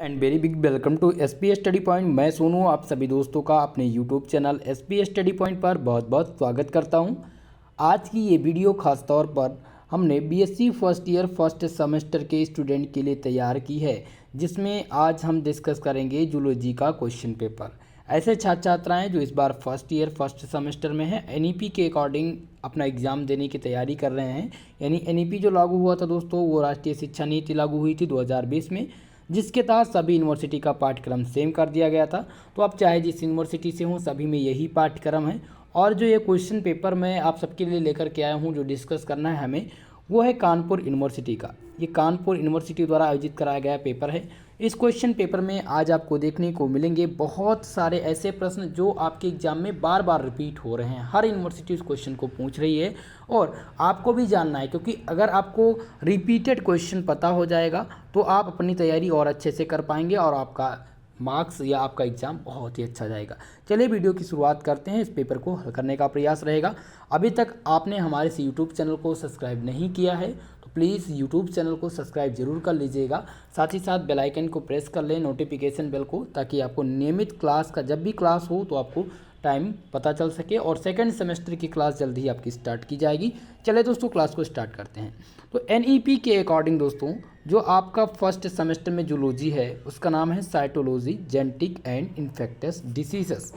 And very big welcome to S P study point. मैं सोनू आप सभी दोस्तों का अपने YouTube channel S P study point पर बहुत बहुत स्वागत करता हूं। आज की ये वीडियो खास तौर पर हमने BSc first year first semester के स्टूडेंट के लिए तैयार की है, जिसमें आज हम डिस्कस करेंगे जूलॉजी का क्वेश्चन पेपर। ऐसे छात्र छात्राएँ जो इस बार फर्स्ट ईयर फर्स्ट सेमेस्टर में हैं, एनईपी के अकॉर्डिंग अपना एग्ज़ाम देने की तैयारी कर रहे हैं। यानी एनईपी जो लागू हुआ था दोस्तों, वो राष्ट्रीय शिक्षा नीति लागू हुई थी 2020 में, जिसके तहत सभी यूनिवर्सिटी का पाठ्यक्रम सेम कर दिया गया था। तो आप चाहे जिस यूनिवर्सिटी से हों, सभी में यही पाठ्यक्रम है। और जो ये क्वेश्चन पेपर मैं आप सबके लिए लेकर के आया हूँ, जो डिस्कस करना है हमें, वो है कानपुर यूनिवर्सिटी का। ये कानपुर यूनिवर्सिटी द्वारा आयोजित कराया गया पेपर है। इस क्वेश्चन पेपर में आज आपको देखने को मिलेंगे बहुत सारे ऐसे प्रश्न जो आपके एग्जाम में बार बार रिपीट हो रहे हैं। हर यूनिवर्सिटी इस क्वेश्चन को पूछ रही है और आपको भी जानना है, क्योंकि अगर आपको रिपीटेड क्वेश्चन पता हो जाएगा तो आप अपनी तैयारी और अच्छे से कर पाएंगे और आपका मार्क्स या आपका एग्ज़ाम बहुत ही अच्छा जाएगा। चलिए वीडियो की शुरुआत करते हैं। इस पेपर को हल करने का प्रयास रहेगा। अभी तक आपने हमारे इस यूट्यूब चैनल को सब्सक्राइब नहीं किया है तो प्लीज़ यूट्यूब चैनल को सब्सक्राइब जरूर कर लीजिएगा। साथ ही साथ बेल आइकन को प्रेस कर लें, नोटिफिकेशन बेल को, ताकि आपको नियमित क्लास का जब भी क्लास हो तो आपको टाइम पता चल सके। और सेकंड सेमेस्टर की क्लास जल्दी ही आपकी स्टार्ट की जाएगी। चलिए दोस्तों क्लास को स्टार्ट करते हैं। तो एनईपी के अकॉर्डिंग दोस्तों, जो आपका फर्स्ट सेमेस्टर में जूलॉजी है उसका नाम है cytology, genetic and infectious diseases.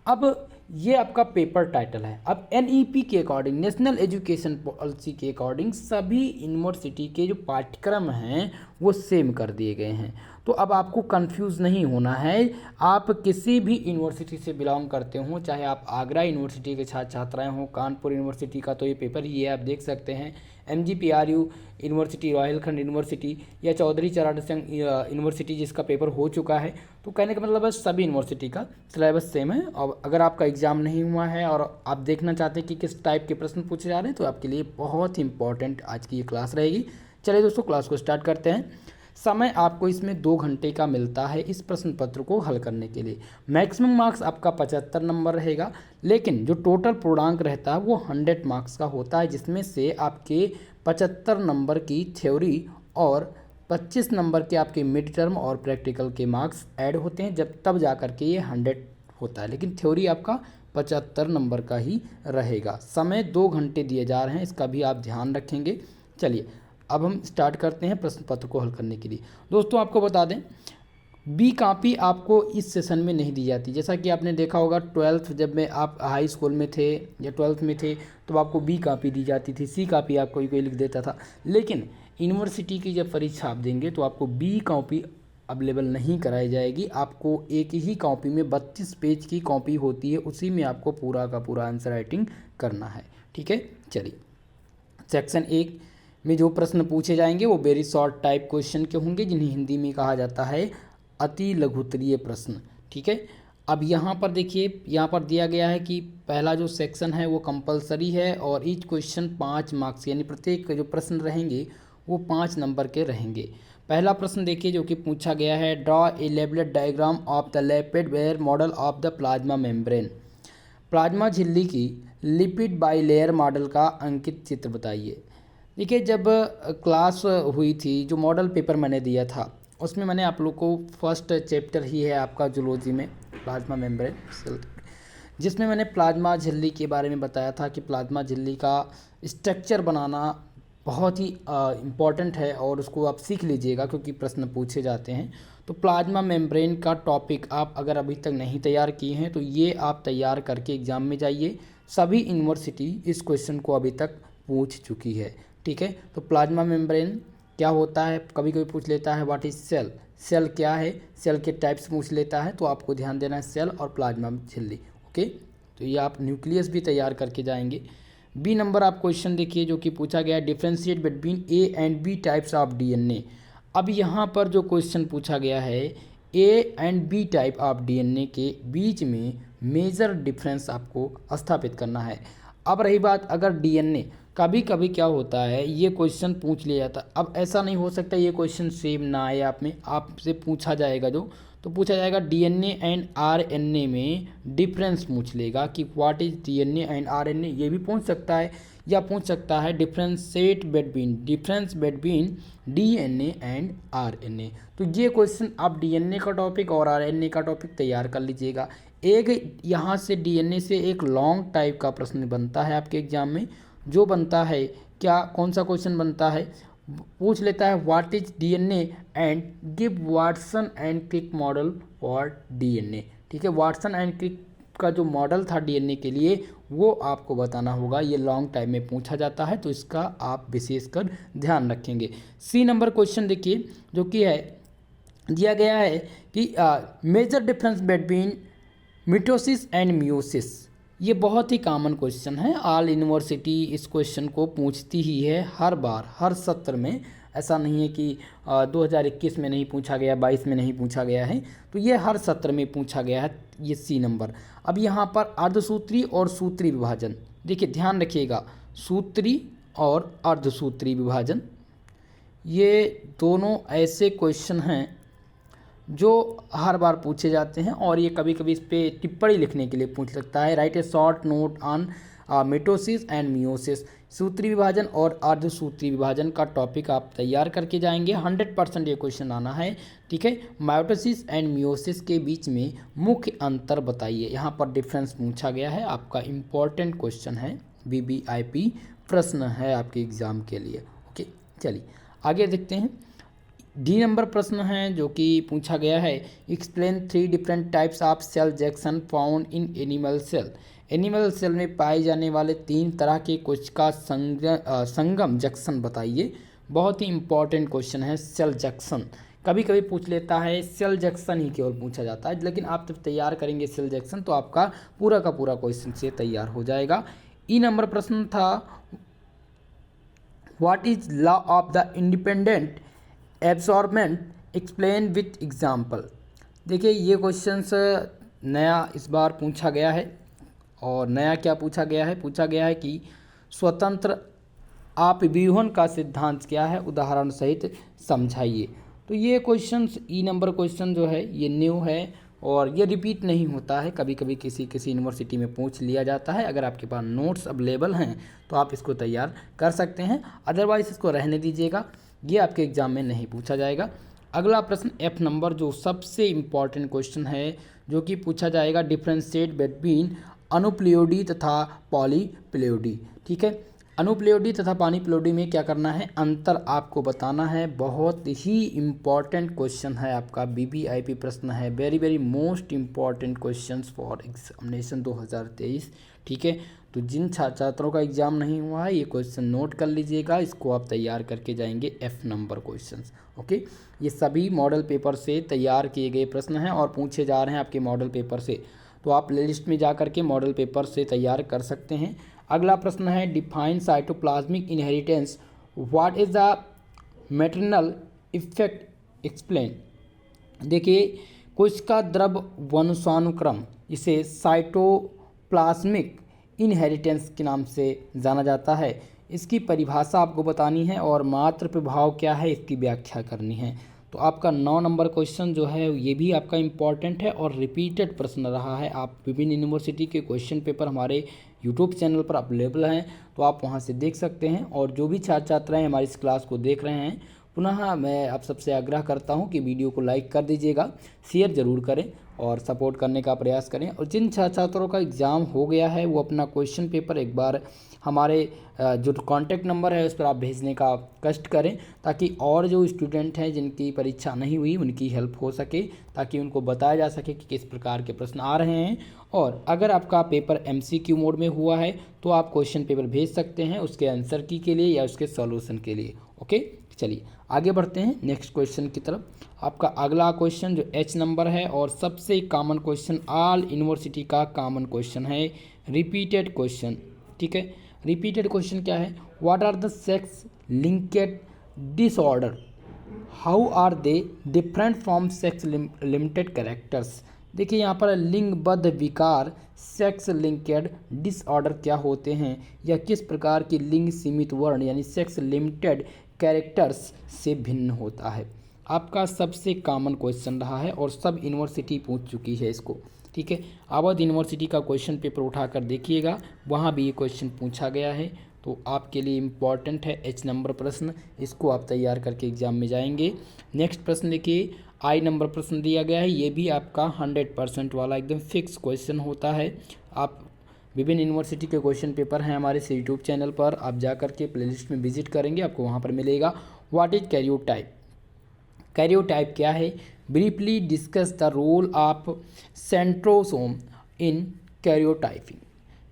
अब ये आपका पेपर टाइटल है। अब एनईपी के अकॉर्डिंग, नेशनल एजुकेशन पॉलिसी के अकॉर्डिंग, सभी यूनिवर्सिटी के जो पाठ्यक्रम हैं वो सेम कर दिए गए हैं। तो अब आपको कंफ्यूज नहीं होना है। आप किसी भी यूनिवर्सिटी से बिलोंग करते हो, चाहे आप आगरा यूनिवर्सिटी के छात्र छात्राएँ हों, कानपुर यूनिवर्सिटी का तो ये पेपर ही है, आप देख सकते हैं, MGPRU यूनिवर्सिटी, रोहिलखंड यूनिवर्सिटी या चौधरी चरण सिंह यूनिवर्सिटी जिसका पेपर हो चुका है। तो कहने का मतलब है सभी यूनिवर्सिटी का सिलेबस सेम है। और अगर आपका एग्ज़ाम नहीं हुआ है और आप देखना चाहते हैं कि किस टाइप के प्रश्न पूछे जा रहे हैं, तो आपके लिए बहुत ही इंपॉर्टेंट आज की ये क्लास रहेगी। चलिए दोस्तों क्लास को स्टार्ट करते हैं। समय आपको इसमें 2 घंटे का मिलता है इस प्रश्न पत्र को हल करने के लिए। मैक्सिमम मार्क्स आपका 75 नंबर रहेगा, लेकिन जो टोटल पूर्णांक रहता है वो 100 मार्क्स का होता है, जिसमें से आपके 75 नंबर की थ्योरी और 25 नंबर के आपके मिड टर्म और प्रैक्टिकल के मार्क्स ऐड होते हैं, जब तब जा कर के ये 100 होता है। लेकिन थ्योरी आपका 75 नंबर का ही रहेगा। समय 2 घंटे दिए जा रहे हैं, इसका भी आप ध्यान रखेंगे। चलिए अब हम स्टार्ट करते हैं प्रश्न पत्र को हल करने के लिए। दोस्तों आपको बता दें, बी कॉपी आपको इस सेशन में नहीं दी जाती। जैसा कि आपने देखा होगा 12th जब में आप हाई स्कूल में थे या 12th में थे तो आपको बी कॉपी दी जाती थी, सी कॉपी आपको कोई लिख देता था। लेकिन यूनिवर्सिटी की जब परीक्षा आप देंगे तो आपको बी कॉपी अवेलेबल नहीं कराई जाएगी। आपको एक ही कॉपी में 32 पेज की कॉपी होती है, उसी में आपको पूरा का पूरा आंसर राइटिंग करना है। ठीक है, चलिए सेक्शन 1 में जो प्रश्न पूछे जाएंगे वो वेरी शॉर्ट टाइप क्वेश्चन के होंगे, जिन्हें हिंदी में कहा जाता है अति लघुत्तरीय प्रश्न। ठीक है, अब यहाँ पर देखिए, यहाँ पर दिया गया है कि पहला जो सेक्शन है वो कंपलसरी है और ईच क्वेश्चन 5 मार्क्स, यानी प्रत्येक जो प्रश्न रहेंगे वो 5 नंबर के रहेंगे। पहला प्रश्न देखिए जो कि पूछा गया है, draw a labelled diagram of the lipid bilayer model of the plasma membrane. Plasma झिल्ली की लिपिड बाइलेयर मॉडल का अंकित चित्र बताइए। देखिए, जब क्लास हुई थी, जो मॉडल पेपर मैंने दिया था उसमें मैंने आप लोग को फर्स्ट चैप्टर ही है आपका जूलॉजी में, प्लाज्मा मेम्ब्रेन, जिसमें मैंने प्लाज्मा झिल्ली के बारे में बताया था कि प्लाज्मा झिल्ली का स्ट्रक्चर बनाना बहुत ही इम्पॉर्टेंट है और उसको आप सीख लीजिएगा क्योंकि प्रश्न पूछे जाते हैं। तो प्लाज्मा मेम्ब्रेन का टॉपिक आप अगर अभी तक नहीं तैयार किए हैं तो ये आप तैयार करके एग्ज़ाम में जाइए। सभी यूनिवर्सिटी इस क्वेश्चन को अभी तक पूछ चुकी है। ठीक है, तो प्लाज्मा मेम्ब्रेन क्या होता है, कभी कभी पूछ लेता है व्हाट इज सेल, सेल क्या है, सेल के टाइप्स पूछ लेता है, तो आपको ध्यान देना है सेल और प्लाज्मा झिल्ली। ओके, तो ये आप न्यूक्लियस भी तैयार करके जाएंगे। बी नंबर आप क्वेश्चन देखिए जो कि पूछा गया है, differentiate between A and B types of DNA. अब यहाँ पर जो क्वेश्चन पूछा गया है, A and B type of DNA के बीच में मेजर डिफरेंस आपको स्थापित करना है। अब रही बात अगर डीएनए, कभी कभी क्या होता है ये क्वेश्चन पूछ लिया जाता है। अब ऐसा नहीं हो सकता ये क्वेश्चन सेम ना आए आपसे पूछा जाएगा तो पूछा जाएगा डीएनए एंड आरएनए में डिफरेंस पूछ लेगा कि what is DNA and RNA, ये भी पूछ सकता है। या पूछ सकता है difference between DNA and RNA. तो ये क्वेश्चन आप डीएनए का टॉपिक और आरएनए का टॉपिक तैयार कर लीजिएगा। एक यहाँ से डीएनए से एक लॉन्ग टाइप का प्रश्न बनता है आपके एग्जाम में, जो बनता है क्या, कौन सा क्वेश्चन बनता है, पूछ लेता है what is DNA and give Watson and Crick model for DNA. ठीक है, वाटसन एंड क्रिक का जो मॉडल था डीएनए के लिए वो आपको बताना होगा। ये लॉन्ग टाइम में पूछा जाता है, तो इसका आप विशेषकर ध्यान रखेंगे। सी नंबर क्वेश्चन देखिए, जो कि है दिया गया है कि major difference between mitosis and meiosis. ये बहुत ही कॉमन क्वेश्चन है, ऑल यूनिवर्सिटी इस क्वेश्चन को पूछती ही है हर बार, हर सत्र में। ऐसा नहीं है कि 2021 में नहीं पूछा गया, 22 में नहीं पूछा गया है, तो ये हर सत्र में पूछा गया है ये सी नंबर। अब यहाँ पर अर्धसूत्री और सूत्री विभाजन, देखिए ध्यान रखिएगा, सूत्री और अर्धसूत्री विभाजन ये दोनों ऐसे क्वेश्चन हैं जो हर बार पूछे जाते हैं, और ये कभी कभी इस पर टिप्पणी लिखने के लिए पूछ सकता है। Right A short note on mitosis and meiosis. सूत्री विभाजन और अर्धसूत्री विभाजन का टॉपिक आप तैयार करके जाएंगे, 100% ये क्वेश्चन आना है। ठीक है, माइटोसिस एंड मियोसिस के बीच में मुख्य अंतर बताइए। यहाँ पर डिफरेंस पूछा गया है, आपका इम्पॉर्टेंट क्वेश्चन है, BBIP प्रश्न है आपके एग्जाम के लिए। ओके, चलिए आगे देखते हैं। डी नंबर प्रश्न है जो कि पूछा गया है, explain 3 different types of cell junction found in animal cell. Animal cell में पाए जाने वाले 3 तरह के कोश का संगम जंक्शन बताइए। बहुत ही इंपॉर्टेंट क्वेश्चन है सेल जंक्शन। कभी कभी पूछ लेता है सेल जंक्शन ही केवल पूछा जाता है, लेकिन आप जब तैयार करेंगे सेल जंक्शन तो आपका पूरा का पूरा क्वेश्चन से तैयार हो जाएगा। ई नंबर प्रश्न था, what is law of the independent एब्सॉर्बमेंट explain with example. देखिए ये क्वेश्चन नया इस बार पूछा गया है, और नया क्या पूछा गया है, पूछा गया है कि स्वतंत्र अपव्यूहन का सिद्धांत क्या है, उदाहरण सहित समझाइए। तो ये क्वेश्चन ई नंबर क्वेश्चन जो है ये न्यू है, और ये रिपीट नहीं होता है, कभी कभी किसी यूनिवर्सिटी में पूछ लिया जाता है। अगर आपके पास नोट्स अवेलेबल हैं तो आप इसको तैयार कर सकते हैं, अदरवाइज इसको रहने दीजिएगा, ये आपके एग्जाम में नहीं पूछा जाएगा। अगला प्रश्न F नंबर जो सबसे इम्पॉर्टेंट क्वेश्चन है, जो कि पूछा जाएगा डिफ्रेंशिएट बिटवीन अनुप्लियोडी तथा पॉलीप्लियोडी। ठीक है, अनुप्लियोडी तथा पॉलीप्लियोडी में क्या करना है, अंतर आपको बताना है। बहुत ही इम्पॉर्टेंट क्वेश्चन है आपका, BBIP प्रश्न है, very very most important question for examination 2023। ठीक है, तो जिन छात्रों का एग्जाम नहीं हुआ है ये क्वेश्चन नोट कर लीजिएगा, इसको आप तैयार करके जाएंगे F नंबर क्वेश्चंस। ओके, ये सभी मॉडल पेपर से तैयार किए गए प्रश्न हैं और पूछे जा रहे हैं आपके मॉडल पेपर से, तो आप प्लेलिस्ट में जा करके मॉडल पेपर से तैयार कर सकते हैं। अगला प्रश्न है, define cytoplasmic inheritance, what is the maternal effect explain. देखिए कोशिका द्रव वंशानुक्रम, इसे साइटोप्लाज्मिक इनहेरिटेंस के नाम से जाना जाता है। इसकी परिभाषा आपको बतानी है और मात्र प्रभाव क्या है इसकी व्याख्या करनी है। तो आपका 9 नंबर क्वेश्चन जो है ये भी आपका इम्पॉर्टेंट है और रिपीटेड प्रश्न रहा है। आप विभिन्न यूनिवर्सिटी के क्वेश्चन पेपर हमारे यूट्यूब चैनल पर अवेलेबल हैं, तो आप वहां से देख सकते हैं। और जो भी छात्र छात्राएँ हमारी इस क्लास को देख रहे हैं, पुनः मैं आप सबसे आग्रह करता हूं कि वीडियो को लाइक कर दीजिएगा, शेयर ज़रूर करें और सपोर्ट करने का प्रयास करें। और जिन छात्रों का एग्ज़ाम हो गया है वो अपना क्वेश्चन पेपर एक बार हमारे जो कॉन्टैक्ट नंबर है उस पर आप भेजने का कष्ट करें, ताकि और जो स्टूडेंट हैं जिनकी परीक्षा नहीं हुई उनकी हेल्प हो सके, ताकि उनको बताया जा सके कि किस प्रकार के प्रश्न आ रहे हैं। और अगर आपका पेपर MCQ मोड में हुआ है तो आप क्वेश्चन पेपर भेज सकते हैं उसके आंसर की के लिए या उसके सॉल्यूशन के लिए। ओके, चलिए आगे बढ़ते हैं नेक्स्ट क्वेश्चन की तरफ। आपका अगला क्वेश्चन जो H नंबर है और सबसे कॉमन क्वेश्चन, ऑल यूनिवर्सिटी का कॉमन क्वेश्चन है, रिपीटेड क्वेश्चन। ठीक है, रिपीटेड क्वेश्चन क्या है, what are the sex linked disorder, how are they different from sex limited characters. देखिए यहाँ पर लिंगबद्ध विकार सेक्स लिंक्ड डिसऑर्डर क्या होते हैं, या किस प्रकार के लिंग सीमित वर्ण यानी सेक्स लिमिटेड कैरेक्टर्स से भिन्न होता है। आपका सबसे कॉमन क्वेश्चन रहा है और सब यूनिवर्सिटी पूछ चुकी है इसको, ठीक है। अवध यूनिवर्सिटी का क्वेश्चन पेपर उठाकर देखिएगा, वहाँ भी ये क्वेश्चन पूछा गया है, तो आपके लिए इम्पॉर्टेंट है H नंबर प्रश्न, इसको आप तैयार करके एग्जाम में जाएंगे। नेक्स्ट प्रश्न देखिए, I नंबर प्रश्न दिया गया है, ये भी आपका 100% वाला एकदम फिक्स क्वेश्चन होता है। आप विभिन्न यूनिवर्सिटी के क्वेश्चन पेपर हैं हमारे यूट्यूब चैनल पर, आप जा कर के प्लेलिस्ट में विजिट करेंगे, आपको वहाँ पर मिलेगा। व्हाट इज कैरियोटाइप, कैरियोटाइप क्या है, briefly discuss the role of centrosome in karyotyping.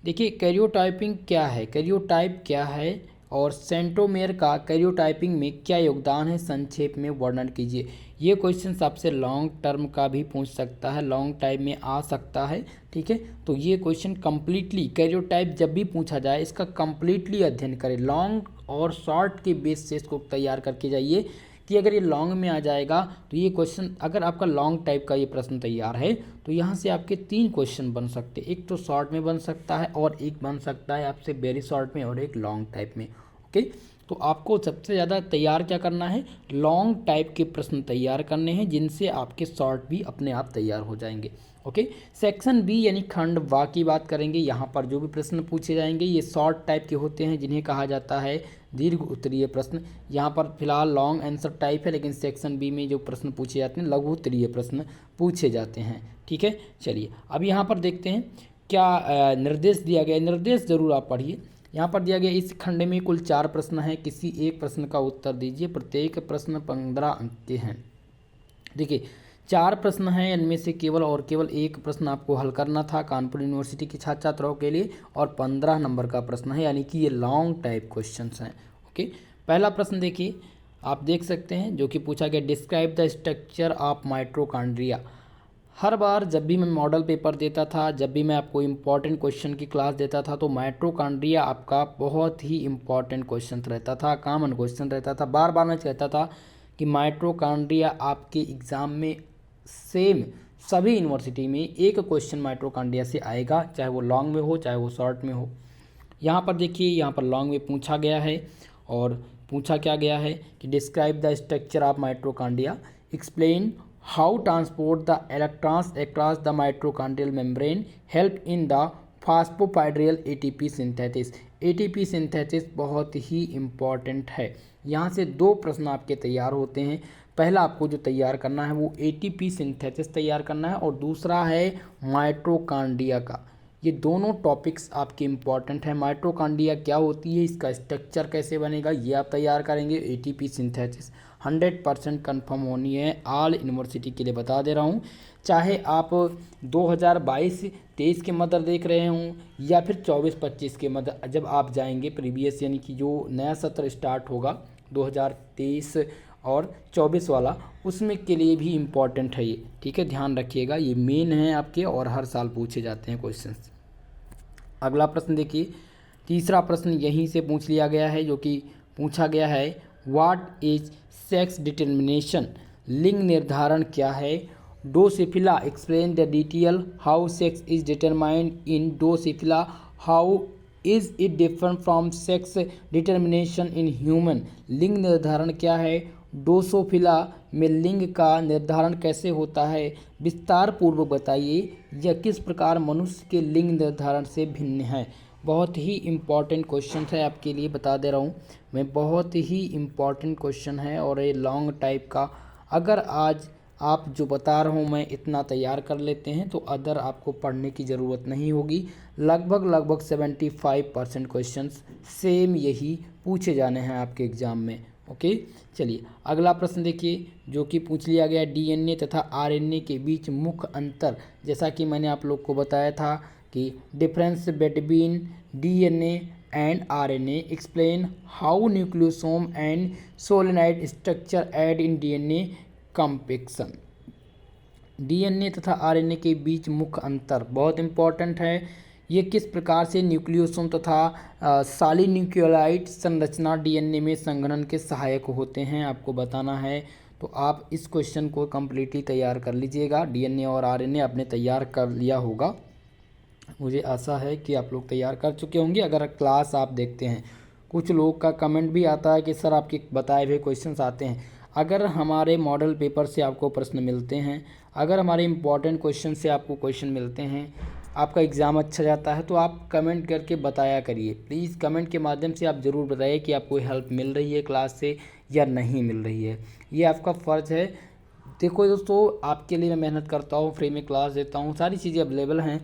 देखिए कैरियोटाइपिंग क्या है, कैरियोटाइप क्या है और सेंट्रोमेयर का कैरियोटाइपिंग में क्या योगदान है, संक्षेप में वर्णन कीजिए। ये क्वेश्चन आपसे लॉन्ग टर्म का भी पूछ सकता है, लॉन्ग टाइम में आ सकता है, ठीक है। तो ये क्वेश्चन कम्प्लीटली कैरियोटाइप जब भी पूछा जाए इसका कम्प्लीटली अध्ययन करें, लॉन्ग और शॉर्ट के बेस से इसको तैयार करके जाइए कि अगर ये लॉन्ग में आ जाएगा तो ये क्वेश्चन, अगर आपका लॉन्ग टाइप का ये प्रश्न तैयार है तो यहाँ से आपके 3 क्वेश्चन बन सकते हैं, एक तो शॉर्ट में बन सकता है और एक बन सकता है आपसे वेरी शॉर्ट में और एक लॉन्ग टाइप में, ओके। तो आपको सबसे ज़्यादा तैयार क्या करना है, लॉन्ग टाइप के प्रश्न तैयार करने हैं, जिनसे आपके शॉर्ट भी अपने आप तैयार हो जाएंगे, ओके। सेक्शन बी यानी खंड वा की बात करेंगे, यहाँ पर जो भी प्रश्न पूछे जाएंगे ये शॉर्ट टाइप के होते हैं, जिन्हें कहा जाता है दीर्घ उत्तरीय प्रश्न। यहाँ पर फिलहाल लॉन्ग आंसर टाइप है, लेकिन सेक्शन बी में जो प्रश्न पूछे जाते हैं लघु उत्तरीय प्रश्न पूछे जाते हैं, ठीक है। चलिए अब यहाँ पर देखते हैं क्या निर्देश दिया गया, निर्देश जरूर आप पढ़िए। यहाँ पर दिया गया इस खंड में कुल 4 प्रश्न हैं, किसी एक प्रश्न का उत्तर दीजिए, प्रत्येक प्रश्न 15 अंक के हैं। देखिए 4 प्रश्न हैं, इनमें से केवल और केवल एक प्रश्न आपको हल करना था कानपुर यूनिवर्सिटी के छात्र छात्राओं के लिए, और 15 नंबर का प्रश्न है, यानी कि ये लॉन्ग टाइप क्वेश्चंस हैं, ओके। पहला प्रश्न देखिए, आप देख सकते हैं जो कि पूछा गया, describe the structure of mitochondria. हर बार जब भी मैं मॉडल पेपर देता था, जब भी मैं आपको इम्पॉर्टेंट क्वेश्चन की क्लास देता था, तो माइटोकॉन्ड्रिया आपका बहुत ही इम्पॉर्टेंट क्वेश्चन रहता था, कॉमन क्वेश्चन रहता था। बार बार मैं कहता था कि माइटोकॉन्ड्रिया आपके एग्ज़ाम में सेम सभी यूनिवर्सिटी में एक क्वेश्चन माइटोकॉन्ड्रिया से आएगा, चाहे वो लॉन्ग में हो चाहे वो शॉर्ट में हो। यहाँ पर देखिए, यहाँ पर लॉन्ग में पूछा गया है, और पूछा क्या गया है कि describe the structure of mitochondria, explain how transport the electrons across the mitochondrial membrane help in the phosphorylation ATP synthesis. ATP synthesis बहुत ही इम्पॉर्टेंट है। यहाँ से 2 प्रश्न आपके तैयार होते हैं। पहला आपको जो तैयार करना है वो एटीपी सिंथेसिस तैयार करना है, और दूसरा है माइटोकॉन्ड्रिया का। ये दोनों टॉपिक्स आपके इम्पॉर्टेंट हैं। माइटोकॉन्ड्रिया क्या होती है, इसका स्ट्रक्चर कैसे बनेगा, ये आप तैयार करेंगे। एटीपी सिंथेसिस 100% कन्फर्म होनी है, ऑल यूनिवर्सिटी के लिए बता दे रहा हूँ। चाहे आप 2022-23 के मदर देख रहे हों या फिर 24-25 के मदर, जब आप जाएंगे प्रीवियस यानी कि जो नया सत्र स्टार्ट होगा 2023 और 24 वाला, उसमें के लिए भी इम्पॉर्टेंट है ये, ठीक है। ध्यान रखिएगा, ये मेन है आपके और हर साल पूछे जाते हैं क्वेश्चंस। अगला प्रश्न देखिए, तीसरा प्रश्न यहीं से पूछ लिया गया है, जो कि पूछा गया है व्हाट इज सेक्स डिटर्मिनेशन, लिंग निर्धारण क्या है। Drosophila, explain the detail how sex is determined in Drosophila, how is it different from sex determination in human. लिंग निर्धारण क्या है, ड्रोसोफिला में लिंग का निर्धारण कैसे होता है, विस्तार पूर्वक बताइए, यह किस प्रकार मनुष्य के लिंग निर्धारण से भिन्न है। बहुत ही इम्पॉर्टेंट क्वेश्चन है आपके लिए, बता दे रहा हूँ मैं, बहुत ही इम्पॉर्टेंट क्वेश्चन है और ये लॉन्ग टाइप का। अगर आज आप जो बता रहा हूँ मैं इतना तैयार कर लेते हैं तो अदर आपको पढ़ने की ज़रूरत नहीं होगी। लगभग 75% क्वेश्चंस सेम यही पूछे जाने हैं आपके एग्ज़ाम में, ओके। चलिए अगला प्रश्न देखिए, जो कि पूछ लिया गया डीएनए तथा आरएनए के बीच मुख्य अंतर। जैसा कि मैंने आप लोग को बताया था कि difference between DNA and RNA, explain how nucleosome and solenoid structure add in DNA compaction. DNA तथा आरएनए के बीच मुख्य अंतर बहुत इंपॉर्टेंट है। ये किस प्रकार से न्यूक्लियोसोम तथा सॉलिन्यूक्लियोटाइड संरचना डीएनए में संघनन के सहायक होते हैं, आपको बताना है। तो आप इस क्वेश्चन को कम्प्लीटली तैयार कर लीजिएगा। डीएनए और आरएनए आपने तैयार कर लिया होगा, मुझे आशा है कि आप लोग तैयार कर चुके होंगे। अगर क्लास आप देखते हैं, कुछ लोग का कमेंट भी आता है कि सर आपके बताए हुए क्वेश्चंस आते हैं। अगर हमारे मॉडल पेपर से आपको प्रश्न मिलते हैं, अगर हमारे इम्पॉर्टेंट क्वेश्चन से आपको क्वेश्चन मिलते हैं, आपका एग्ज़ाम अच्छा जाता है, तो आप कमेंट करके बताया करिए। प्लीज़ कमेंट के माध्यम से आप ज़रूर बताइए कि आपको हेल्प मिल रही है क्लास से या नहीं मिल रही है। ये आपका फ़र्ज़ है। देखो दोस्तों, आपके लिए मैं मेहनत करता हूँ, फ्री में क्लास देता हूँ, सारी चीज़ें अवेलेबल हैं।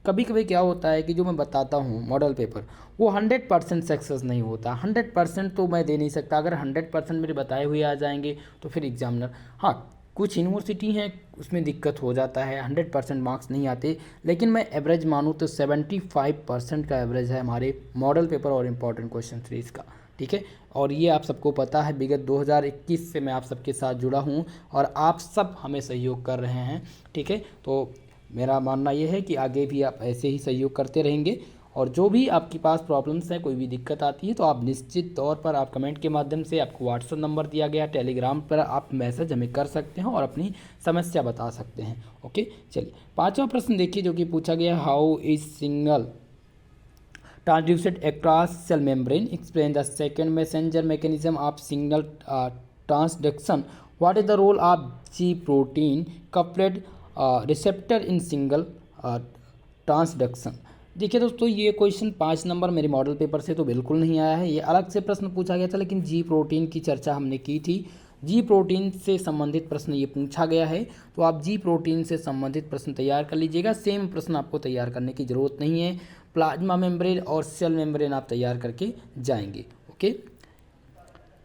कभी कभी क्या होता है कि जो मैं बताता हूँ मॉडल पेपर, वो 100% सक्सेस नहीं होता। 100% तो मैं दे नहीं सकता। अगर 100% मेरे बताए हुए आ जाएंगे तो फिर एग्जामिनर, हाँ कुछ यूनिवर्सिटी हैं उसमें दिक्कत हो जाता है, 100% मार्क्स नहीं आते, लेकिन मैं एवरेज मानूँ तो 75% का एवरेज है हमारे मॉडल पेपर और इम्पॉर्टेंट क्वेश्चन सीरीज़ का। ठीक है, और ये आप सबको पता है, विगत 2021 से मैं आप सबके साथ जुड़ा हूँ और आप सब हमें सहयोग कर रहे हैं। ठीक है, तो मेरा मानना यह है कि आगे भी आप ऐसे ही सहयोग करते रहेंगे, और जो भी आपके पास प्रॉब्लम्स हैं, कोई भी दिक्कत आती है, तो आप निश्चित तौर पर आप कमेंट के माध्यम से, आपको व्हाट्सएप नंबर दिया गया, टेलीग्राम पर आप मैसेज हमें कर सकते हैं और अपनी समस्या बता सकते हैं। ओके, चलिए 5वां प्रश्न देखिए जो कि पूछा गया, how is signal transduced across cell membrane, explain the second messenger mechanism of signal transduction, what is the role of G protein coupled receptor in signal transduction. देखिए दोस्तों, ये क्वेश्चन 5 नंबर मेरे मॉडल पेपर से तो बिल्कुल नहीं आया है, ये अलग से प्रश्न पूछा गया था, लेकिन जी प्रोटीन की चर्चा हमने की थी। जी प्रोटीन से संबंधित प्रश्न ये पूछा गया है, तो आप जी प्रोटीन से संबंधित प्रश्न तैयार कर लीजिएगा। सेम प्रश्न आपको तैयार करने की ज़रूरत नहीं है, प्लाज्मा मेम्ब्रेन और सेल मेम्ब्रेन आप तैयार करके जाएंगे। ओके,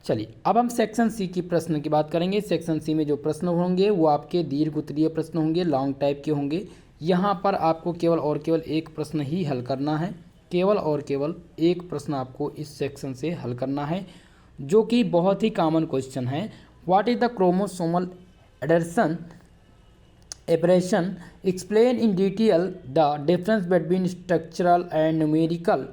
चलिए अब हम सेक्शन सी की प्रश्न की बात करेंगे। सेक्शन सी में जो प्रश्न होंगे वो आपके दीर्घ उत्तरीय प्रश्न होंगे, लॉन्ग टाइप के होंगे। यहाँ पर आपको केवल और केवल एक प्रश्न ही हल करना है, केवल और केवल एक प्रश्न आपको इस सेक्शन से हल करना है, जो कि बहुत ही कॉमन क्वेश्चन है। What is the chromosomal aberration aberration, explain in detail the difference between structural and numerical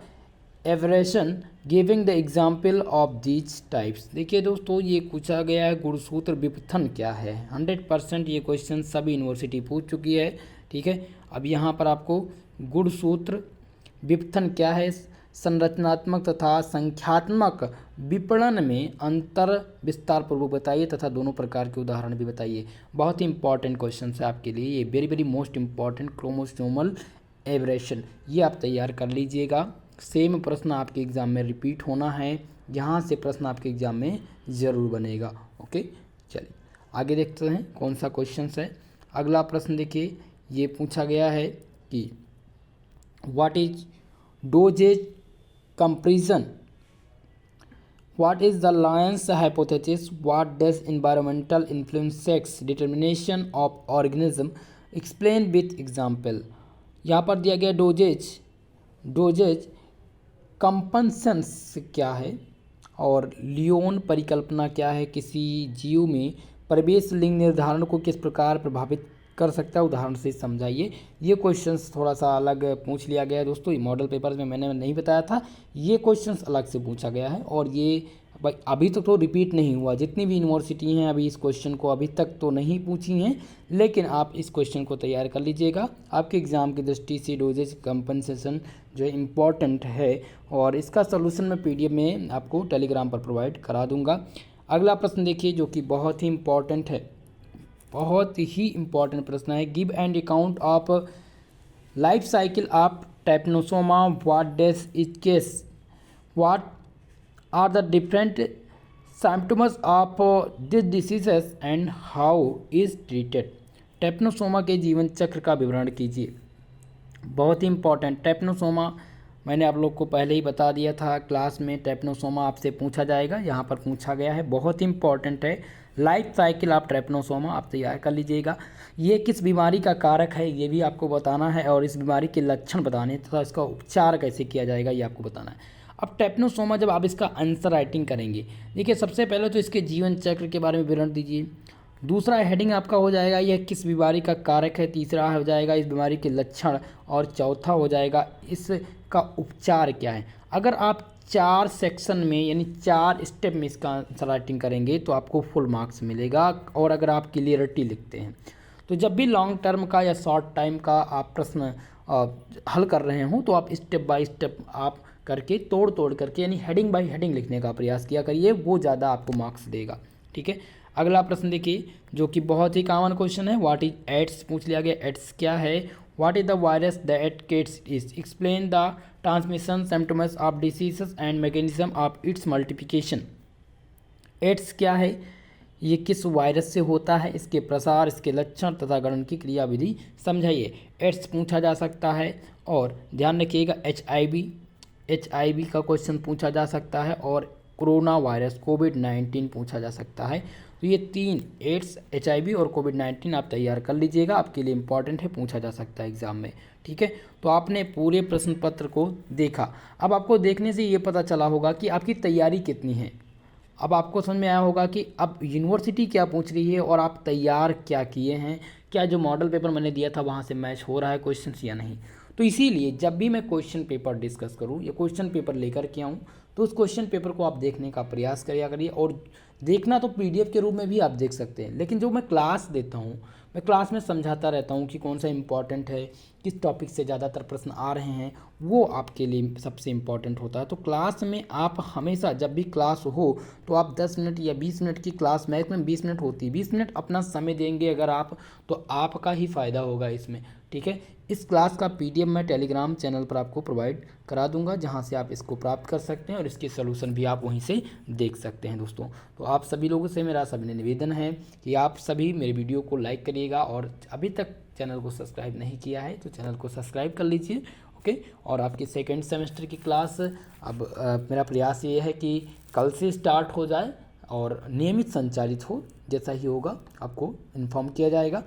aberration, giving the example of these types. देखिए दोस्तों, ये पूछा गया है गुणसूत्र विपथन क्या है। 100% ये क्वेश्चन सभी यूनिवर्सिटी पूछ चुकी है। ठीक है, अब यहाँ पर आपको गुणसूत्र विपथन क्या है, संरचनात्मक तथा संख्यात्मक विपणन में अंतर विस्तार पूर्वक बताइए तथा दोनों प्रकार के उदाहरण भी बताइए। बहुत ही इंपॉर्टेंट क्वेश्चन है आपके लिए, ये very very most important, chromosomal aberration, ये आप तैयार कर लीजिएगा। सेम प्रश्न आपके एग्ज़ाम में रिपीट होना है, यहाँ से प्रश्न आपके एग्ज़ाम में ज़रूर बनेगा। ओके, चलिए आगे देखते हैं कौन सा क्वेश्चन है। अगला प्रश्न देखिए, ये पूछा गया है कि what is dosage compensation, what is the Lyon's hypothesis, what does environmental influences determination of organism, explain with example. यहाँ पर दिया गया डोजेज कंपनसेंस क्या है और लियोन परिकल्पना क्या है, किसी जीव में प्रवेश लिंग निर्धारण को किस प्रकार प्रभावित कर सकता है, उदाहरण से समझाइए। ये क्वेश्चंस थोड़ा सा अलग पूछ लिया गया है दोस्तों, ये मॉडल पेपर में मैंने नहीं बताया था, ये क्वेश्चंस अलग से पूछा गया है और ये भाई अभी तक तो रिपीट नहीं हुआ। जितनी भी यूनिवर्सिटी हैं अभी इस क्वेश्चन को अभी तक तो नहीं पूछी हैं, लेकिन आप इस क्वेश्चन को तैयार कर लीजिएगा। आपके एग्ज़ाम की दृष्टि से डोजेज कंपनसेशन जो इम्पॉर्टेंट है, और इसका सलूशन मैं PDF में आपको टेलीग्राम पर प्रोवाइड करा दूंगा। अगला प्रश्न देखिए जो कि बहुत ही इम्पॉर्टेंट है, बहुत ही इम्पॉर्टेंट प्रश्न है। Give and account of life cycle of trypanosoma, what does it cause, what are the different symptoms of this diseases and how is treated. Trypanosoma के जीवन चक्र का विवरण कीजिए। बहुत ही इंपॉर्टेंट, ट्राइपेनोसोमा मैंने आप लोग को पहले ही बता दिया था क्लास में, ट्राइपेनोसोमा आपसे पूछा जाएगा, यहाँ पर पूछा गया है, बहुत ही इंपॉर्टेंट है। लाइफ साइकिल ऑफ ट्राइपेनोसोमा आप तैयार कर लीजिएगा। ये किस बीमारी का कारक है ये भी आपको बताना है, और इस बीमारी के लक्षण बताने तथा इसका उपचार कैसे किया जाएगा ये आपको बताना है। अब ट्राइपेनोसोमा जब आप इसका आंसर राइटिंग करेंगे, देखिए सबसे पहले तो इसके जीवन चक्र के बारे में विवरण दीजिए। दूसरा हेडिंग आपका हो जाएगा यह किस बीमारी का कारक है, तीसरा हो जाएगा इस बीमारी के लक्षण, और चौथा हो जाएगा इसका उपचार क्या है। अगर आप 4 सेक्शन में यानी 4 स्टेप में इसका आंसर राइटिंग करेंगे तो आपको फुल मार्क्स मिलेगा। और अगर आप क्लियरिटी लिखते हैं तो जब भी लॉन्ग टर्म का या शॉर्ट टाइम का आप प्रश्न हल कर रहे हो तो आप स्टेप बाय स्टेप आप करके तोड़ तोड़ करके यानी हेडिंग बाय हेडिंग लिखने का प्रयास किया करिए, वो ज़्यादा आपको मार्क्स देगा। ठीक है, अगला प्रश्न देखिए जो कि बहुत ही कॉमन क्वेश्चन है, व्हाट इज एड्स पूछ लिया गया। एड्स क्या है, what is the virus that kids is, explain the transmission symptoms of diseases and mechanism of its multiplication. AIDS क्या है, ये किस वायरस से होता है, इसके प्रसार, इसके लक्षण तथा गणन की क्रियाविधि समझाइए। एड्स पूछा जा सकता है। और ध्यान रखिएगा एचआईवी का क्वेश्चन पूछा जा सकता है, और कोरोना वायरस कोविड-19 पूछा जा सकता है। तो ये 3 एड्स, एचआईवी और कोविड-19 आप तैयार कर लीजिएगा, आपके लिए इंपॉर्टेंट है, पूछा जा सकता है एग्जाम में। ठीक है, तो आपने पूरे प्रश्न पत्र को देखा। अब आपको देखने से ये पता चला होगा कि आपकी तैयारी कितनी है। अब आपको समझ में आया होगा कि अब यूनिवर्सिटी क्या पूछ रही है और आप तैयार क्या किए हैं, क्या जो मॉडल पेपर मैंने दिया था वहाँ से मैच हो रहा है क्वेश्चंस या नहीं। तो इसीलिए जब भी मैं क्वेश्चन पेपर डिस्कस करूँ या क्वेश्चन पेपर लेकर के आऊँ तो उस क्वेश्चन पेपर को आप देखने का प्रयास करिए। और देखना तो पीडीएफ के रूप में भी आप देख सकते हैं, लेकिन जो मैं क्लास देता हूँ, मैं क्लास में समझाता रहता हूँ कि कौन सा इंपॉर्टेंट है, किस टॉपिक से ज़्यादातर प्रश्न आ रहे हैं, वो आपके लिए सबसे इम्पॉर्टेंट होता है। तो क्लास में आप हमेशा जब भी क्लास हो तो आप 10 मिनट या 20 मिनट की क्लास, मैक्सिमम 20 मिनट होती है, 20 मिनट अपना समय देंगे अगर आप, तो आपका ही फ़ायदा होगा इसमें। ठीक है, इस क्लास का पीडीएफ मैं टेलीग्राम चैनल पर आपको प्रोवाइड करा दूंगा, जहां से आप इसको प्राप्त कर सकते हैं और इसकी सलूशन भी आप वहीं से देख सकते हैं दोस्तों। तो आप सभी लोगों से मेरा सभी निवेदन है कि आप सभी मेरे वीडियो को लाइक करिएगा, और अभी तक चैनल को सब्सक्राइब नहीं किया है तो चैनल को सब्सक्राइब कर लीजिए। ओके, और आपकी सेकेंड सेमेस्टर की क्लास अब मेरा प्रयास ये है कि कल से स्टार्ट हो जाए और नियमित संचालित हो, जैसा ही होगा आपको इन्फॉर्म किया जाएगा।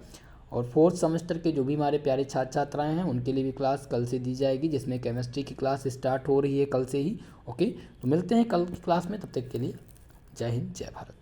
और 4th सेमेस्टर के जो भी हमारे प्यारे छात्र छात्राएँ हैं उनके लिए भी क्लास कल से दी जाएगी, जिसमें केमिस्ट्री की क्लास स्टार्ट हो रही है कल से ही। ओके, तो मिलते हैं कल की क्लास में, तब तक के लिए जय हिंद जय भारत।